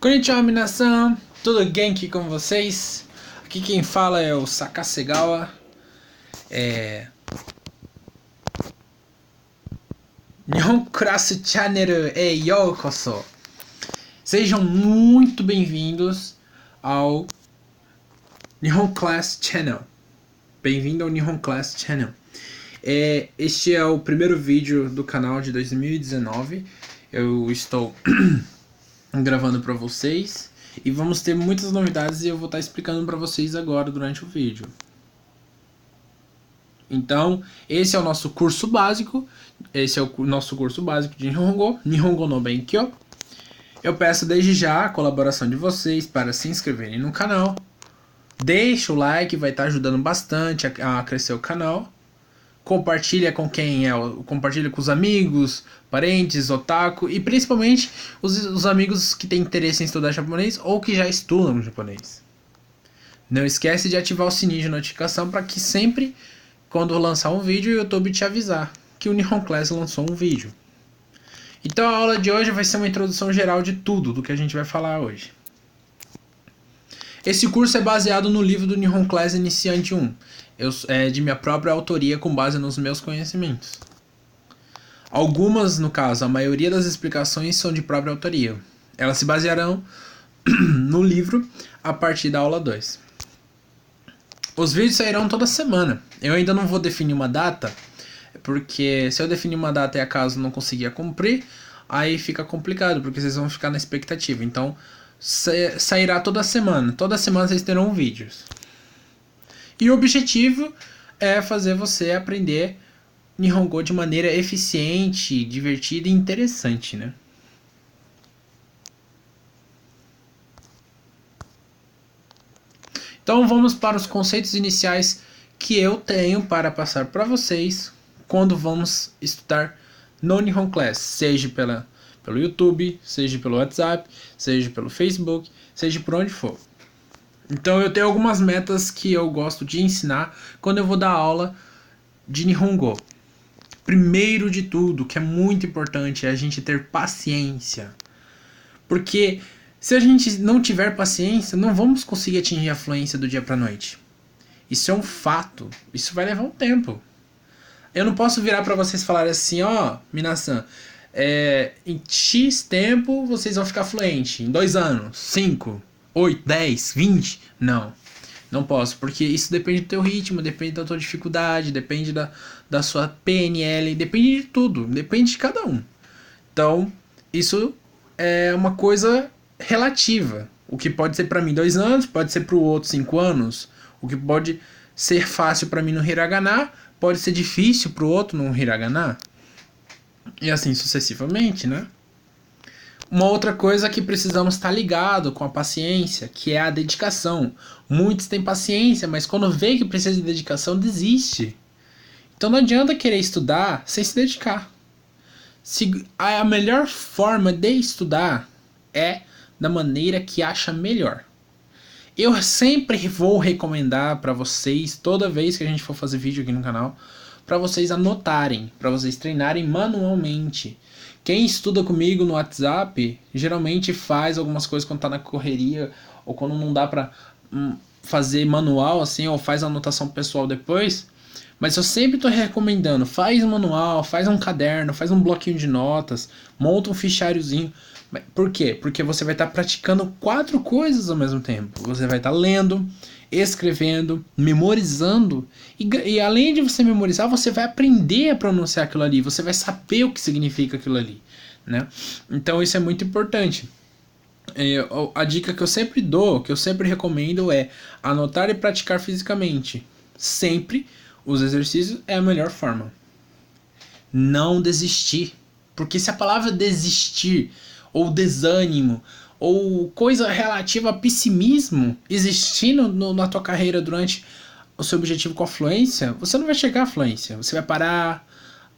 Konnichiwa, minasan! Tudo genki com vocês? Aqui quem fala é o Sakasegawa. Nihon Class Channel e Yokoso. Sejam muito bem-vindos ao Nihon Class Channel. Bem-vindo ao Nihon Class Channel. Este é o primeiro vídeo do canal de 2019. Eu estou gravando para vocês e vamos ter muitas novidades e eu vou estar explicando para vocês agora durante o vídeo. Então, esse é o nosso curso básico. Esse é o nosso curso básico de Nihongo no Benkyo. Eu peço desde já a colaboração de vocês para se inscreverem no canal. Deixa o like, vai estar ajudando bastante a crescer o canal. Compartilha com compartilha com os amigos, parentes, otaku e principalmente os amigos que têm interesse em estudar japonês ou que já estudam japonês. Não esquece de ativar o sininho de notificação para que sempre quando eu lançar um vídeo o YouTube te avisar que o Nihon Class lançou um vídeo. Então a aula de hoje vai ser uma introdução geral de tudo do que a gente vai falar hoje. Esse curso é baseado no livro do Nihon Class Iniciante 1. É de minha própria autoria com base nos meus conhecimentos. Algumas, no caso, a maioria das explicações são de própria autoria. Elas se basearão no livro a partir da aula 2. Os vídeos sairão toda semana. Eu ainda não vou definir uma data, porque se eu definir uma data e acaso não conseguir cumprir, aí fica complicado, porque vocês vão ficar na expectativa. Então, sairá toda semana. Toda semana vocês terão vídeos. E o objetivo é fazer você aprender Nihongo de maneira eficiente, divertida e interessante, né? Então vamos para os conceitos iniciais que eu tenho para passar para vocês quando vamos estudar no Nihon Class, seja pelo YouTube, seja pelo WhatsApp, seja pelo Facebook, seja por onde for. Então eu tenho algumas metas que eu gosto de ensinar quando eu vou dar aula de Nihongo. Primeiro de tudo, que é muito importante, é a gente ter paciência. Porque se a gente não tiver paciência, não vamos conseguir atingir a fluência do dia para noite. Isso é um fato. Isso vai levar um tempo. Eu não posso virar para vocês e falar assim, minasan, em X tempo vocês vão ficar fluente. Em 2 anos, 5, 8, 10, 20. Não posso, porque isso depende do teu ritmo, depende da tua dificuldade, depende da sua PNL, depende de tudo, depende de cada um. Então, isso é uma coisa relativa. O que pode ser para mim 2 anos, pode ser para o outro 5 anos. O que pode ser fácil para mim no hiragana, pode ser difícil para o outro no hiragana. E assim sucessivamente, né? Uma outra coisa que precisamos estar ligado com a paciência, que é a dedicação. Muitos têm paciência, mas quando vê que precisa de dedicação, desiste. Então não adianta querer estudar sem se dedicar. A melhor forma de estudar é da maneira que acha melhor. Eu sempre vou recomendar para vocês, toda vez que a gente for fazer vídeo aqui no canal, para vocês anotarem, para vocês treinarem manualmente. Quem estuda comigo no WhatsApp, geralmente faz algumas coisas quando tá na correria, ou quando não dá pra fazer manual, assim, ou faz anotação pessoal depois. Mas eu sempre tô recomendando, faz um manual, faz um caderno, faz um bloquinho de notas, monta um fichariozinho. Por quê? Porque você vai estar praticando 4 coisas ao mesmo tempo. Você vai estar lendo, escrevendo, memorizando. E além de você memorizar, você vai aprender a pronunciar aquilo ali. Você vai saber o que significa aquilo ali, né? Então isso é muito importante. A dica que eu sempre dou, que eu sempre recomendo é anotar e praticar fisicamente. Sempre os exercícios é a melhor forma. Não desistir. Porque se a palavra desistir ou desânimo ou coisa relativa a pessimismo existir na tua carreira durante o seu objetivo com a fluência, você não vai chegar à fluência. Você vai parar,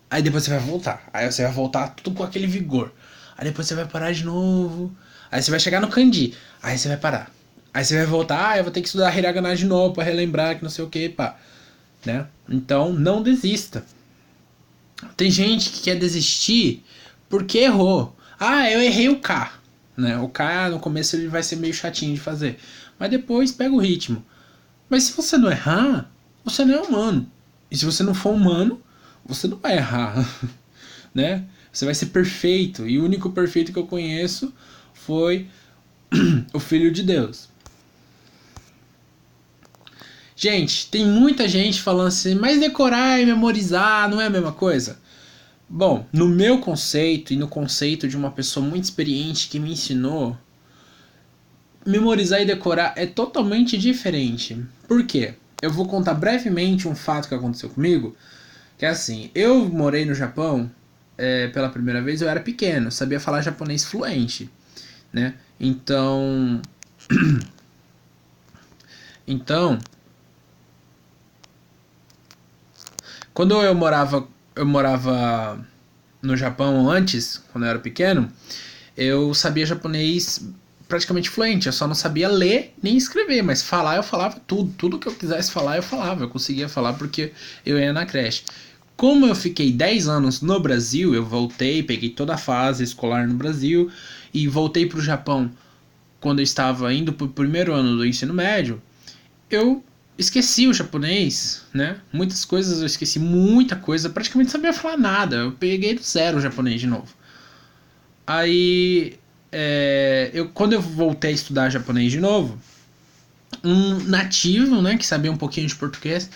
aí depois você vai voltar. Aí você vai voltar tudo com aquele vigor. Aí depois você vai parar de novo. Aí você vai chegar no kanji. Aí você vai parar. Aí você vai voltar, eu vou ter que estudar hiragana de novo pra relembrar que não sei o que, pá. Né? Então não desista. Tem gente que quer desistir porque errou. Eu errei o K. né? O K no começo ele vai ser meio chatinho de fazer, mas depois pega o ritmo. Mas se você não errar, você não é humano. E se você não for humano, você não vai errar, né? Você vai ser perfeito. E o único perfeito que eu conheço foi o Filho de Deus. Gente, tem muita gente falando assim, mas decorar e memorizar não é a mesma coisa? Bom, no meu conceito e no conceito de uma pessoa muito experiente que me ensinou, memorizar e decorar é totalmente diferente. Por quê? Eu vou contar brevemente um fato que aconteceu comigo, que é assim, eu morei no Japão pela primeira vez, eu era pequeno, sabia falar japonês fluente, né? Então, quando eu morava no Japão antes, quando eu era pequeno, eu sabia japonês praticamente fluente, eu só não sabia ler nem escrever, mas falar eu falava tudo que eu quisesse falar eu falava, eu conseguia falar porque eu ia na creche. Como eu fiquei 10 anos no Brasil, eu voltei, peguei toda a fase escolar no Brasil e voltei para o Japão quando eu estava indo para o primeiro ano do ensino médio, eu esqueci o japonês, né? Muitas coisas eu esqueci, muita coisa, praticamente não sabia falar nada. Eu peguei do zero o japonês de novo. Aí, quando eu voltei a estudar japonês de novo, um nativo, né, que sabia um pouquinho de português,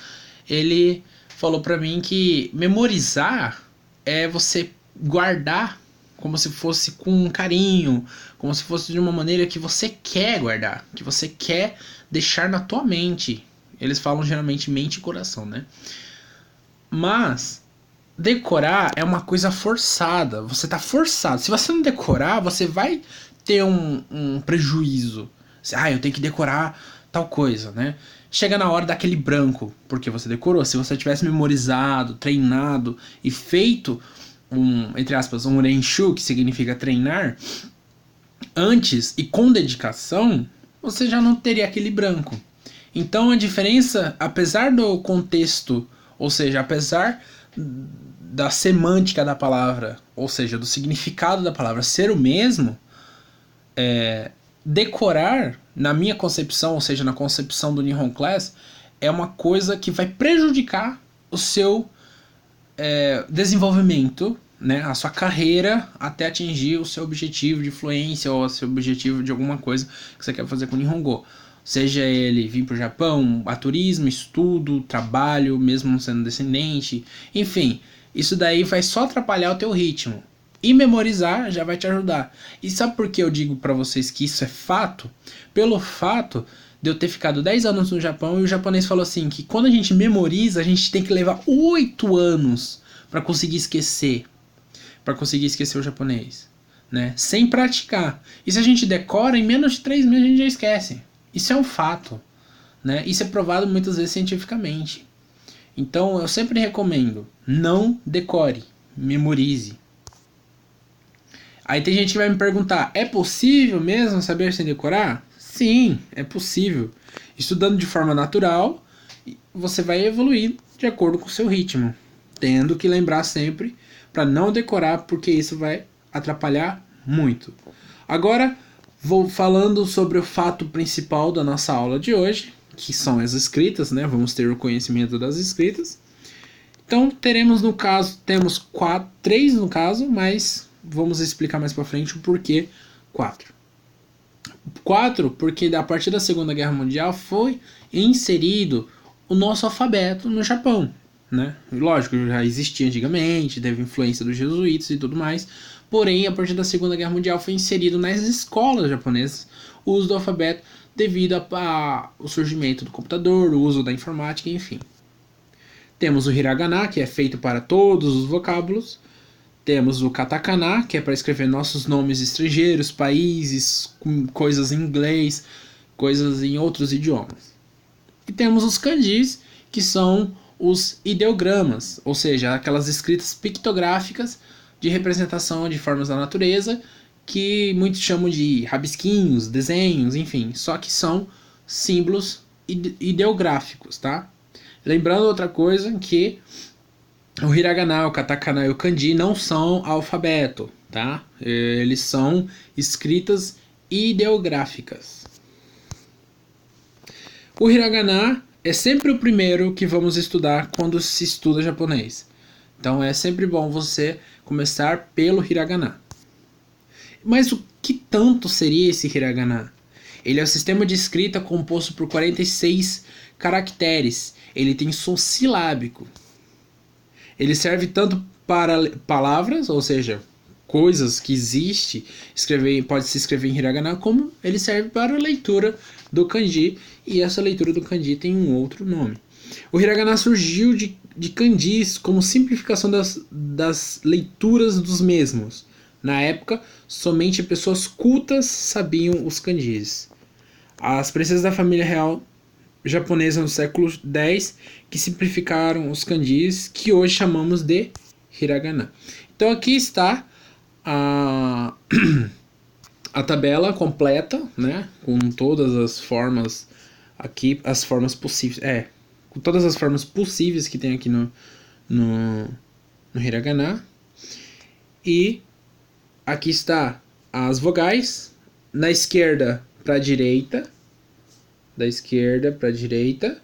ele falou pra mim que memorizar é você guardar como se fosse com carinho, como se fosse de uma maneira que você quer guardar, que você quer deixar na tua mente. Eles falam geralmente mente e coração, né? Mas decorar é uma coisa forçada. Você tá forçado. Se você não decorar, você vai ter um prejuízo. Eu tenho que decorar tal coisa, né? Chega na hora daquele branco, porque você decorou. Se você tivesse memorizado, treinado e feito entre aspas, um renshu, que significa treinar, antes e com dedicação, você já não teria aquele branco. Então a diferença, apesar do contexto, ou seja, apesar da semântica da palavra, ou seja, do significado da palavra ser o mesmo, decorar, na minha concepção, ou seja, na concepção do Nihon Class, é uma coisa que vai prejudicar o seu desenvolvimento, né, a sua carreira até atingir o seu objetivo de fluência ou o seu objetivo de alguma coisa que você quer fazer com o Nihongo. Seja ele vir para o Japão, a turismo, estudo, trabalho, mesmo não sendo descendente, enfim, isso daí vai só atrapalhar o teu ritmo. E memorizar já vai te ajudar. E sabe por que eu digo para vocês que isso é fato? Pelo fato de eu ter ficado 10 anos no Japão e o japonês falou assim que quando a gente memoriza, a gente tem que levar 8 anos para conseguir esquecer. Para conseguir esquecer o japonês, né? Sem praticar. E se a gente decora, em menos de 3 meses a gente já esquece. Isso é um fato, né? Isso é provado muitas vezes cientificamente. Então eu sempre recomendo, não decore, memorize. Aí tem gente que vai me perguntar, é possível mesmo saber sem decorar? Sim, é possível. Estudando de forma natural, você vai evoluir de acordo com o seu ritmo, tendo que lembrar sempre para não decorar, porque isso vai atrapalhar muito. Agora, vou falando sobre o fato principal da nossa aula de hoje, que são as escritas, né? Vamos ter o conhecimento das escritas. Então, temos 3 no caso, mas vamos explicar mais para frente o porquê 4. 4, porque a partir da Segunda Guerra Mundial foi inserido o nosso alfabeto no Japão, né? Lógico, já existia antigamente, teve influência dos jesuítas e tudo mais, porém, a partir da Segunda Guerra Mundial foi inserido nas escolas japonesas o uso do alfabeto devido ao surgimento do computador, o uso da informática, enfim. Temos o hiragana, que é feito para todos os vocábulos. Temos o katakana, que é para escrever nossos nomes estrangeiros, países, coisas em inglês, coisas em outros idiomas. E temos os kanjis, que são os ideogramas, ou seja, aquelas escritas pictográficas de representação de formas da natureza, que muitos chamam de rabisquinhos, desenhos, enfim, só que são símbolos ideográficos, tá? Lembrando outra coisa, que o hiragana, o katakana e o kanji não são alfabeto, tá? Eles são escritas ideográficas. O hiragana é sempre o primeiro que vamos estudar quando se estuda japonês. Então é sempre bom você começar pelo hiragana. Mas o que tanto seria esse hiragana? Ele é um sistema de escrita composto por 46 caracteres. Ele tem som silábico. Ele serve tanto para palavras, ou seja, coisas que existem, pode se escrever em hiragana, como ele serve para a leitura do kanji, e essa leitura do kanji tem um outro nome. O hiragana surgiu de kanjis como simplificação das leituras dos mesmos. Na época, somente pessoas cultas sabiam os kanjis. As princesas da família real japonesa no século X que simplificaram os kanjis que hoje chamamos de hiragana. Então aqui está a tabela completa, né, com todas as formas aqui, as formas possíveis, com todas as formas possíveis que tem aqui no hiragana. E aqui está as vogais, na esquerda para a direita, da esquerda para a direita,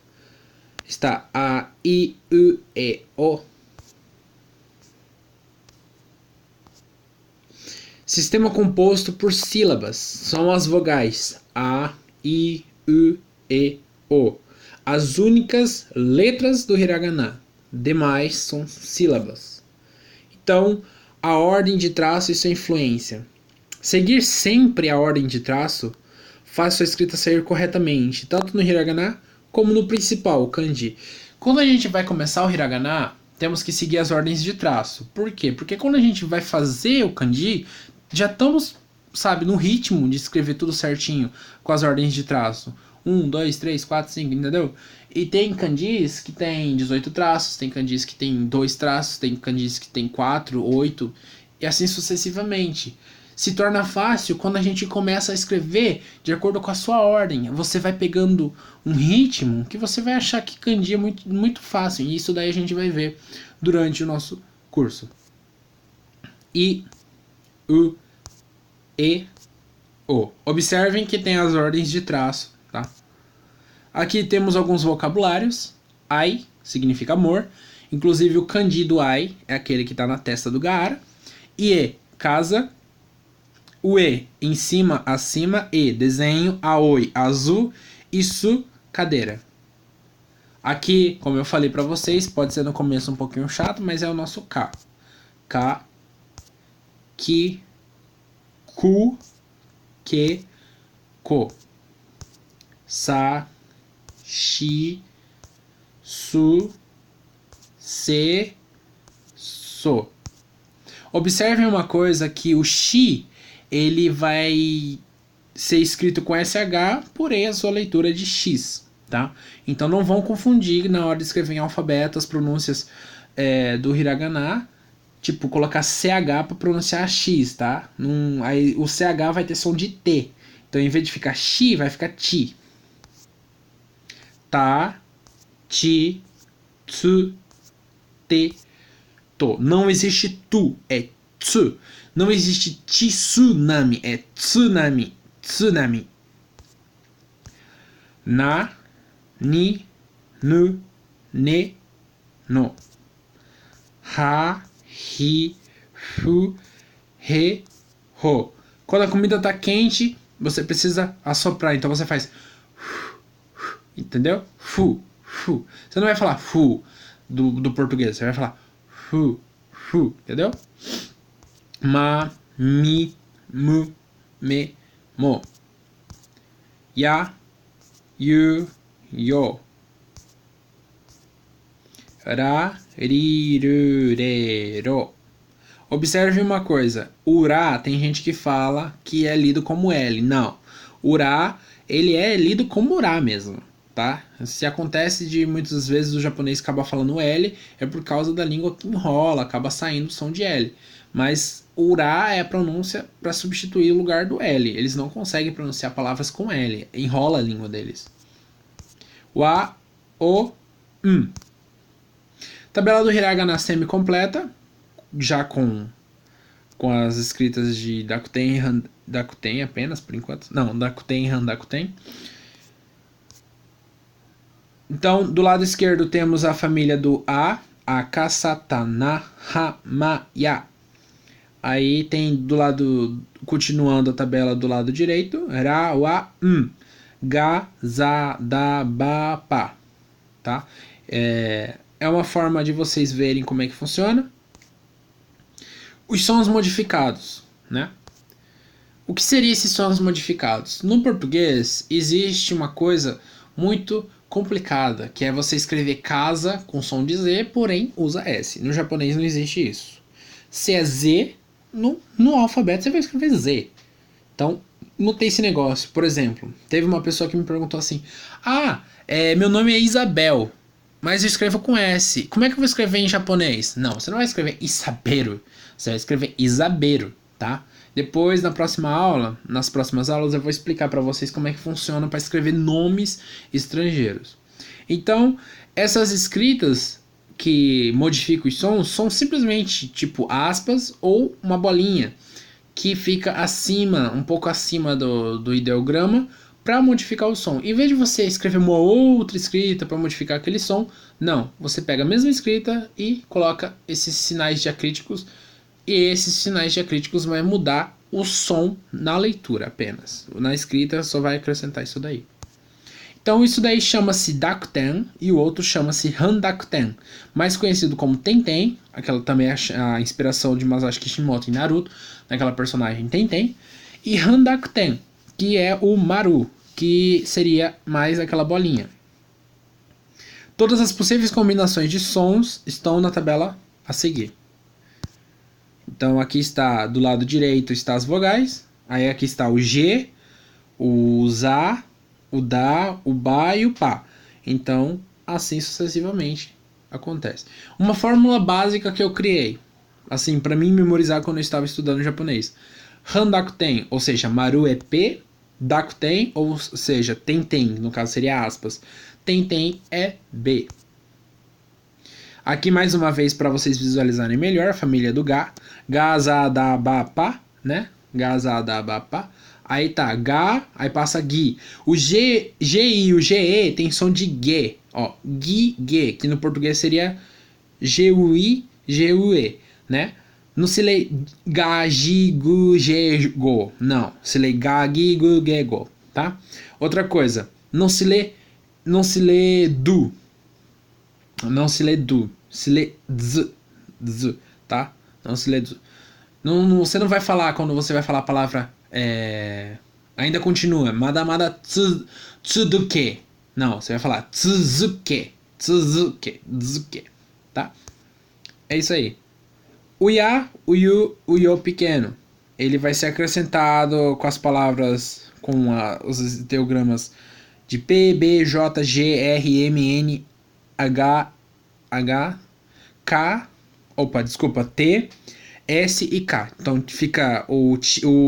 está a, I, U, E, O. Sistema composto por sílabas, são as vogais A, I, U, E, O. As únicas letras do hiragana, demais são sílabas. Então, a ordem de traço e sua influência. Seguir sempre a ordem de traço faz sua escrita sair corretamente, tanto no hiragana como no principal, o kanji. Quando a gente vai começar o hiragana, temos que seguir as ordens de traço. Por quê? Porque quando a gente vai fazer o kanji, já estamos, no ritmo de escrever tudo certinho com as ordens de traço. 1, 2, 3, 4, 5, entendeu? E tem kanjis que tem 18 traços, tem kanjis que tem 2 traços, tem kanjis que tem 4, 8, e assim sucessivamente. Se torna fácil quando a gente começa a escrever de acordo com a sua ordem. Você vai pegando um ritmo que você vai achar que kanji é muito, muito fácil. E isso daí a gente vai ver durante o nosso curso. I, U, E, O. Observem que tem as ordens de traço, tá? Aqui temos alguns vocabulários. Ai significa amor. Inclusive o kanji do ai é aquele que está na testa do Gaara. Ie, casa. O E, em cima, acima. E, desenho. Aoi, azul. Isso, cadeira. Aqui, como eu falei para vocês, pode ser no começo um pouquinho chato, mas é o nosso K. K, Ki, Ku, Ke, Ko. Sa, Shi, Su, Se, So. Observem uma coisa, que o Shi ele vai ser escrito com SH, porém a sua leitura é de X, tá? Então não vão confundir na hora de escrever em alfabeto as pronúncias do hiragana, tipo colocar CH para pronunciar X, tá? Aí o CH vai ter som de T, então em vez de ficar Xi, vai ficar Ti. Ta, Ti, Tsu, Te, To. Não existe Tu, é Tsu. Não existe tsunami, é tsunami. Tsunami. Na, ni, nu, ne, no. Ha, hi, fu, he, ho. Quando a comida tá quente, você precisa assoprar. Então você faz entendeu? Fu, fu. Você não vai falar fu do português, você vai falar fu, fu, entendeu? Ma, mi, mu, me, mo. Ya, yu, yo. Ra, ri, ru, re, ro. Observe uma coisa. O ra tem gente que fala que é lido como L. Não. O ra, ele é lido como ra mesmo, tá? Se acontece de muitas vezes o japonês acaba falando L, é por causa da língua que enrola, acaba saindo o som de L. Mas o ra é a pronúncia para substituir o lugar do L. Eles não conseguem pronunciar palavras com L. Enrola a língua deles. Wa, o, Tabela do hiragana semi completa, já com com as escritas de Dakuten apenas, por enquanto. Não, Dakuten e Handakuten. Então, do lado esquerdo temos a família do A, Akasatana, Hamaya. Aí tem do lado, continuando a tabela do lado direito, Ra, Wa, Ga, Za, Da, Ba, Pa. Tá? É uma forma de vocês verem como é que funciona. Os sons modificados, né? O que seriam esses sons modificados? No português, existe uma coisa muito complicada, que é você escrever casa com som de Z, porém usa S. No japonês não existe isso. Se é Z, no alfabeto você vai escrever Z. Então, não tem esse negócio. Por exemplo, teve uma pessoa que me perguntou assim: meu nome é Isabel, mas eu escrevo com S. Como é que eu vou escrever em japonês? Não, você não vai escrever Isabero, você vai escrever Isabero, tá? Depois, nas próximas aulas, eu vou explicar para vocês como é que funciona para escrever nomes estrangeiros. Então, essas escritas que modificam os sons são simplesmente tipo aspas ou uma bolinha que fica acima, um pouco acima do ideograma, para modificar o som. Em vez de você escrever uma outra escrita para modificar aquele som, não, você pega a mesma escrita e coloca esses sinais diacríticos, e esses sinais diacríticos vai mudar o som na leitura apenas. Na escrita só vai acrescentar isso daí. Então isso daí chama-se Dakuten e o outro chama-se Handakuten, mais conhecido como Tenten, aquela também é a inspiração de Masashi Kishimoto em Naruto, naquela personagem Tenten, e Handakuten, que é o Maru, que seria mais aquela bolinha. Todas as possíveis combinações de sons estão na tabela a seguir. Então aqui está, do lado direito está as vogais, aí aqui está o G, o ZA, o DA, o BA e o PA. Então, assim sucessivamente acontece. Uma fórmula básica que eu criei, assim, para mim memorizar quando eu estava estudando japonês. Handakuten, ou seja, Maru é P, Dakuten, ou seja, Tenten, no caso seria aspas. Tenten é B. Aqui mais uma vez para vocês visualizarem melhor a família do Ga. Ga, Za, Da, Ba, Pa, né? Ga, Za, Da, Ba, Pa. Aí tá, Ga, aí passa Gi. O G e o GE tem som de G, ó, Gi, Ge, que no português seria G-U-I, G-U-E, né? Não se lê Ga, Gi, Gu, Ge, Go, não, se lê Ga, Gi, Gu, Ge, Go, tá? Outra coisa, não se lê Du, não se lê Du, se lê Z, tá? Não se lê Z. Você não vai falar, quando você vai falar a palavra ainda continua, Mada Tsuduke. Não, você vai falar Tsuzuke, tá? É isso aí. O Ya, o Yu, o Yo pequeno, ele vai ser acrescentado com as palavras, com os ideogramas de P, B, J, G, R, M, N, H, K, T, S e K. Então fica o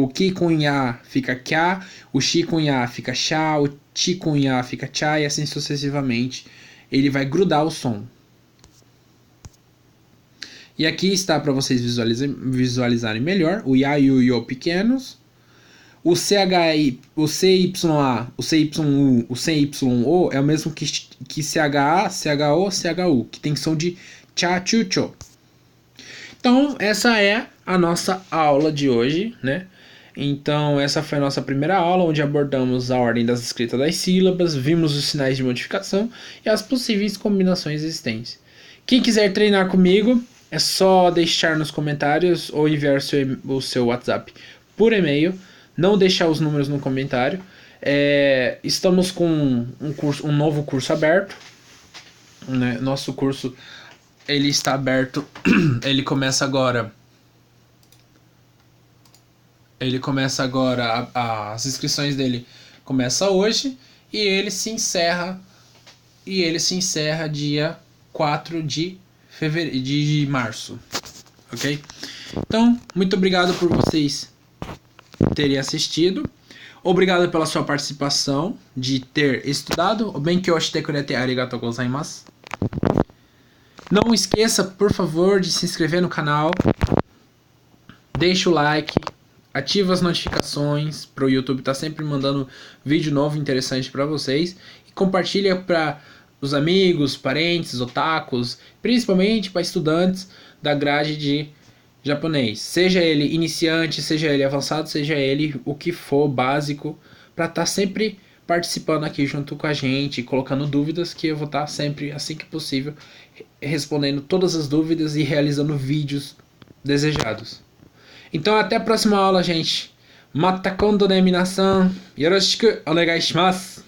Ki com Ya fica Kya, o Shi com Ya fica Sha, o Chi com Ya fica Cha, e assim sucessivamente. Ele vai grudar o som. E aqui está para vocês visualizarem melhor o Ya e o Yo pequenos. O CHI, o CYA, o CYU, o CYO é o mesmo que CHA, CHO, CHU, que tem som de Cha, Chu, Cho. Então, essa é a nossa aula de hoje, né? Então, essa foi a nossa primeira aula, onde abordamos a ordem das escritas das sílabas, vimos os sinais de modificação e as possíveis combinações existentes. Quem quiser treinar comigo, é só deixar nos comentários ou enviar o seu WhatsApp por e-mail. Não deixar os números no comentário. Estamos com um novo curso aberto, né? Nosso curso ele está aberto, ele começa agora, as inscrições dele começam hoje e ele se encerra dia 4 de março, ok? Então, muito obrigado por vocês terem assistido, obrigado pela sua participação, de ter estudado. O Benkyou shite kurete arigatou gozaimasu. Não esqueça, por favor, de se inscrever no canal. deixa o like, ativa as notificações para o YouTube estar sempre mandando vídeo novo interessante para vocês e compartilha para os amigos, parentes, otakus, principalmente para estudantes da grade de japonês, seja ele iniciante, seja ele avançado, seja ele o que for básico, para estar sempre participando aqui junto com a gente, colocando dúvidas, que eu vou estar sempre, assim que possível, respondendo todas as dúvidas e realizando vídeos desejados. Então até a próxima aula, gente. Mata kondo ne minasan. Yoroshiku onegai shimasu.